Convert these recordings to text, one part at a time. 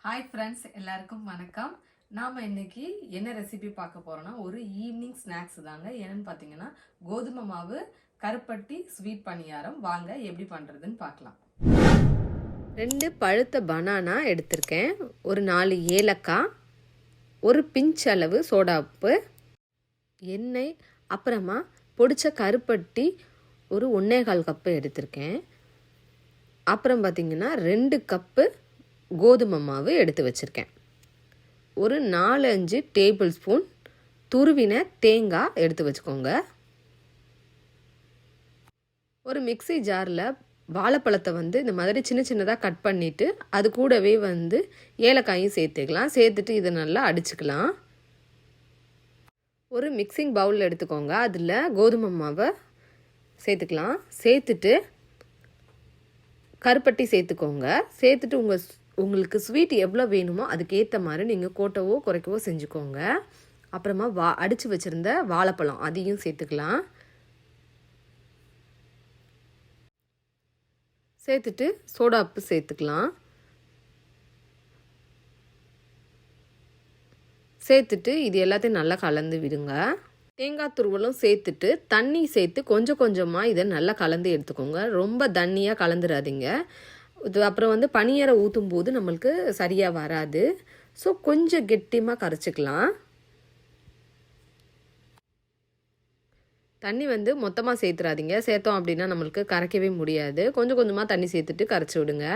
Hi friends, எல்லாருக்கும் வணக்கம். நாம் இன்னைக்கு என்ன ரெசிபி பார்க்க போகிறோன்னா ஒரு ஈவினிங் ஸ்நாக்ஸ் தாங்க. என்னென்னு பார்த்தீங்கன்னா கோதுமை மாவு கருப்பட்டி ஸ்வீட் பணியாரம். வாங்க எப்படி பண்ணுறதுன்னு பார்க்கலாம். 2 பழுத்த பனானா எடுத்திருக்கேன், ஒரு 4 ஏலக்காய், ஒரு பிஞ்ச் அளவு சோடா உப்பு, எண்ணெய், அப்புறமா பொடிச்ச கருப்பட்டி ஒரு 1.25 கப்பு எடுத்திருக்கேன். அப்புறம் பார்த்திங்கன்னா 2 கப்பு கோதுமை மாவு எடுத்து வச்சுருக்கேன். ஒரு 4-5 டேபிள் ஸ்பூன் துருவின தேங்காய் எடுத்து வச்சுக்கோங்க. ஒரு மிக்ஸி ஜாரில் வாழைப்பழத்தை இந்த மாதிரி சின்ன சின்னதாக கட் பண்ணிவிட்டு அது கூடவே ஏலக்காயும் சேர்த்துக்கலாம். சேர்த்துட்டு இதை நல்லா அடிச்சுக்கலாம். ஒரு மிக்சிங் பவுலில் எடுத்துக்கோங்க. அதில் கோதுமை மாவை சேர்த்துக்கலாம். சேர்த்துட்டு கருப்பட்டி சேர்த்துக்கோங்க. சேர்த்துட்டு உங்களுக்கு ஸ்வீட் எவ்வளோ வேணுமோ அதுக்கேற்ற மாதிரி நீங்கள் கூட்டவோ குறைக்கவோ செஞ்சுக்கோங்க. அப்புறமா அடித்து வச்சுருந்த வாழைப்பழம் அதையும் சேர்த்துக்கலாம். சேர்த்துட்டு சோடா உப்பு சேர்த்துக்கலாம். சேர்த்துட்டு இது எல்லாத்தையும் நல்லா கலந்து விடுங்க. தேங்காய் துருவலும் சேர்த்துட்டு தண்ணி சேர்த்து கொஞ்சம் கொஞ்சமாக இதை நல்லா கலந்து எடுத்துக்கோங்க. ரொம்ப தண்ணியாக கலந்துடாதீங்க. இது அப்புறம் பனியாரம் ஊற்றும் போது நம்மளுக்கு சரியாக வராது. ஸோ கொஞ்சம் கெட்டியமாக கரைச்சிக்கலாம். தண்ணி மொத்தமாக சேர்த்துறாதீங்க. சேர்த்தோம் அப்படின்னா நம்மளுக்கு கரைக்கவே முடியாது. கொஞ்சம் கொஞ்சமாக தண்ணி சேர்த்துட்டு கரைச்சி விடுங்க.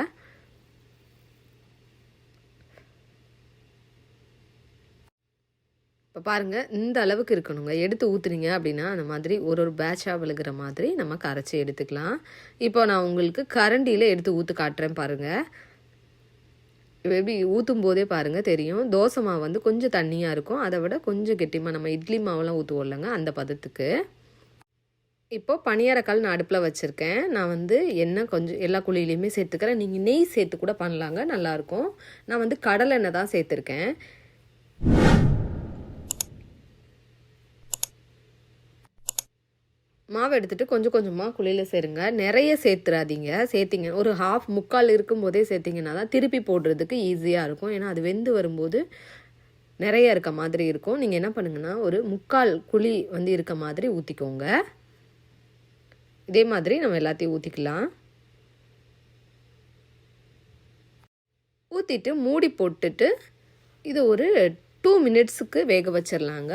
இப்போ பாருங்கள், இந்த அளவுக்கு இருக்கணுங்க. எடுத்து ஊற்றுனீங்க அப்படின்னா அந்த மாதிரி ஒரு பேட்சாக விழுகிற மாதிரி நம்ம கரைச்சி எடுத்துக்கலாம். இப்போ நான் உங்களுக்கு கரண்டியில் எடுத்து ஊற்று காட்டுறேன் பாருங்கள். எப்படி ஊற்றும் போதே பாருங்கள் தெரியும். தோசை மாவு கொஞ்சம் தண்ணியாக இருக்கும். அதை விட கொஞ்சம் கெட்டியமாக நம்ம இட்லி மாவுலாம் ஊற்றுவோம் இல்லைங்க, அந்த பதத்துக்கு. இப்போது பணியாரக்கால் நான் அடுப்பில் வச்சுருக்கேன். நான் எண்ணெய் கொஞ்சம் எல்லா குழியிலையுமே சேர்த்துக்கிறேன். நீங்கள் நெய் சேர்த்து கூட பண்ணலாங்க, நல்லாயிருக்கும். நான் கடலை எண்ணெய் தான் சேர்த்துருக்கேன். மாவு எடுத்துகிட்டு கொஞ்சம் கொஞ்சமாக குழியில் சேருங்க. நிறைய சேர்த்துறாதீங்க. சேர்த்திங்க ஒரு முக்கால் இருக்கும்போதே சேர்த்திங்கன்னா தான் திருப்பி போடுறதுக்கு ஈஸியாக இருக்கும். ஏன்னா அது வெந்து வரும்போது நிறைய இருக்க மாதிரி இருக்கும். நீங்கள் என்ன பண்ணுங்கன்னா ஒரு முக்கால் குழி இருக்க மாதிரி ஊற்றிக்கோங்க. இதே மாதிரி நம்ம எல்லாத்தையும் ஊற்றிக்கலாம். ஊற்றிட்டு மூடி போட்டுட்டு இது ஒரு 2 மினிட்ஸுக்கு வேக வச்சிடலாங்க.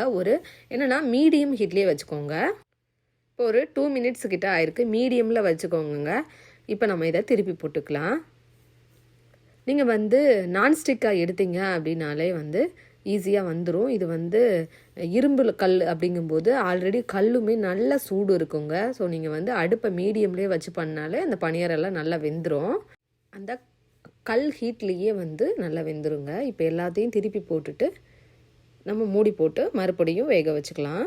என்னென்னா மீடியம் ஹீட்லேயே வச்சுக்கோங்க. இப்போ ஒரு 2 மினிட்ஸ் கிட்ட ஆயிருக்கு. மீடியமில் வச்சுக்கோங்க. இப்போ நம்ம இதை திருப்பி போட்டுக்கலாம். நீங்கள் நான்ஸ்டிக்காக எடுத்தீங்க அப்படின்னாலே ஈஸியாக வந்துடும். இது இரும்பு கல் அப்படிங்கும்போது ஆல்ரெடி கல்லுமே நல்ல சூடு இருக்குங்க. ஸோ நீங்கள் அடுப்பை மீடியம்லேயே வச்சு பண்ணாலே அந்த பணியாரெல்லாம் நல்லா வெந்துடும். அந்த கல் ஹீட்லேயே நல்லா வெந்துருங்க. இப்போ எல்லாத்தையும் திருப்பி போட்டுட்டு நம்ம மூடி போட்டு மறுபடியும் வேக வச்சுக்கலாம்.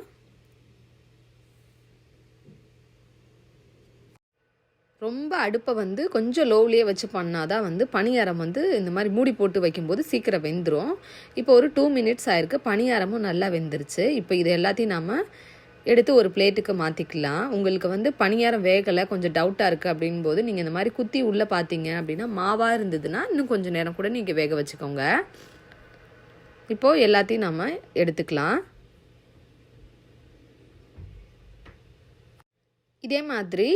ரொம்ப அடுப்பை கொஞ்சம் லோவ்லேயே வச்சு பண்ணால் தான் பணியாரம் இந்த மாதிரி மூடி போட்டு வைக்கும்போது சீக்கிரம் வெந்துடும். இப்போ ஒரு 2 மினிட்ஸ் ஆயிருக்கு. பணியாரமும் நல்லா வெந்துருச்சு. இப்போ இது எல்லாத்தையும் நம்ம எடுத்து ஒரு பிளேட்டுக்கு மாற்றிக்கலாம். உங்களுக்கு பணியாரம் வேகலை, கொஞ்சம் டவுட்டாக இருக்குது அப்படின்போது நீங்கள் இந்த மாதிரி குத்தி உள்ளே பார்த்தீங்க அப்படின்னா மாவாக இருந்ததுன்னா இன்னும் கொஞ்சம் நேரம் கூட நீங்கள் வேக வச்சுக்கோங்க. இப்போது எல்லாத்தையும் நம்ம எடுத்துக்கலாம். இதே மாதிரி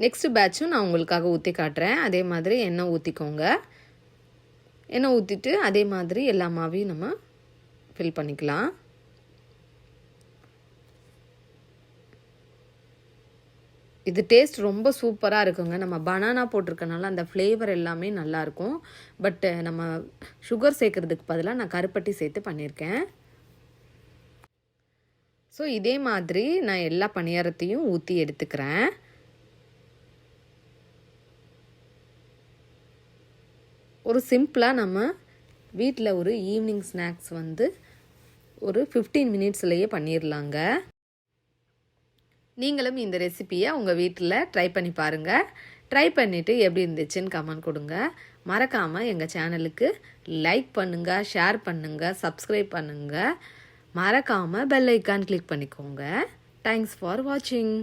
நெக்ஸ்ட் பேட்சும் நான் உங்களுக்காக ஊற்றி காட்டுறேன். அதே மாதிரி எண்ணெய் ஊற்றிக்கோங்க. எண்ணெய் ஊற்றிட்டு அதே மாதிரி எல்லா மாவையும் நம்ம ஃபில் பண்ணிக்கலாம். இது டேஸ்ட் ரொம்ப சூப்பராக இருக்குங்க. நம்ம பனானா போட்டிருக்கனால அந்த ஃப்ளேவர் எல்லாமே நல்லாயிருக்கும். பட் நம்ம சுகர் சேர்க்கறதுக்கு பதிலாக நான் கருப்பட்டி சேர்த்து பண்ணியிருக்கேன். ஸோ இதே மாதிரி நான் எல்லா பணியாரத்தையும் ஊற்றி எடுத்துக்கிறேன். ஒரு சிம்பிளாக நம்ம வீட்டில் ஒரு ஈவினிங் ஸ்நாக்ஸ் ஒரு 15 மினிட்ஸ்லேயே பண்ணிடலாங்க. நீங்களும் இந்த ரெசிப்பியை உங்கள் வீட்டில் ட்ரை பண்ணி பாருங்கள். ட்ரை பண்ணிவிட்டு எப்படி இருந்துச்சுன்னு கமெண்ட் கொடுங்க. மறக்காமல் எங்கள் சேனலுக்கு லைக் பண்ணுங்கள், ஷேர் பண்ணுங்கள், சப்ஸ்கிரைப் பண்ணுங்கள். மறக்காமல் பெல் ஐக்கான் கிளிக் பண்ணிக்கோங்க. தேங்க்ஸ் ஃபார் வாட்சிங்.